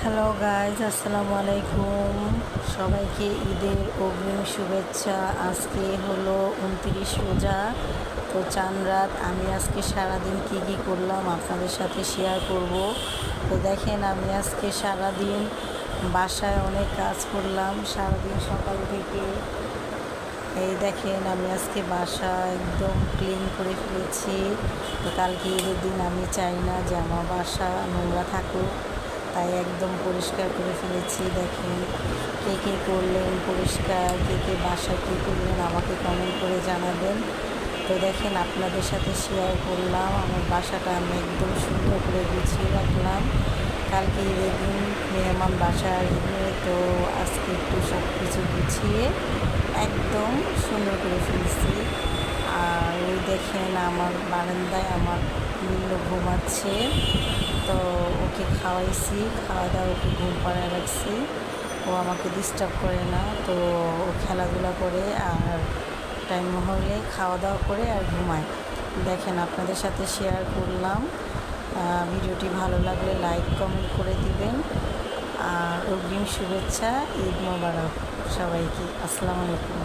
Hello guys, আসসালামু আলাইকুম। সবাইকে ঈদের অগ্রিম শুভেচ্ছা। আজকে হলো 29 রোজা, তো চাঁদ রাত। আমি আজকে সারাদিন কি করলাম আপনাদের সাথে শেয়ার করব। তো দেখেন, আমি আজকে সারাদিন বাসায় অনেক কাজ করলাম। সারাদিন সকাল থেকে এই দেখেন, আমি আজকে বাসা একদম ক্লিন করে ফেলেছি। তো কালকে ঈদের দিন আমি চাই না যে আমার বাসা নোংরা থাকুক, তাই একদম পরিষ্কার করে ফেলেছি। দেখেন, কে করলেন পরিষ্কার, কে বাসা কী করলেন আমাকে কমেন্ট করে জানাবেন। তো দেখেন, আপনাদের সাথে শেয়ার করলাম আমার বাসাটা আমি একদম সুন্দর করে গুছিয়ে রাখলাম। কালকে ঈদের দিন মেহমান বাসায় আসবে, তো আজকে একটু সব কিছু গুছিয়ে একদম সুন্দর করে ফেলছি। আর ওই দেখেন, আমার বারান্দায় আমার মিল্লু ঘুমাচ্ছে, তো ওকে খাওয়াইছি, খাওয়া দাওয়া ওকে ঘুম পাড়ায় রাখছি। ও আমাকে ডিস্টার্ব করে না, তো ও খেলাধুলা করে আর টাইম হলে খাওয়া দাওয়া করে আর ঘুমায়। দেখেন, আপনাদের সাথে শেয়ার করলাম। ভিডিওটি ভালো লাগলে লাইক কমেন্ট করে দিবেন। আর অগ্রিম শুভেচ্ছা, ঈদ মোবারক সবাইকে। আসসালামু আলাইকুম।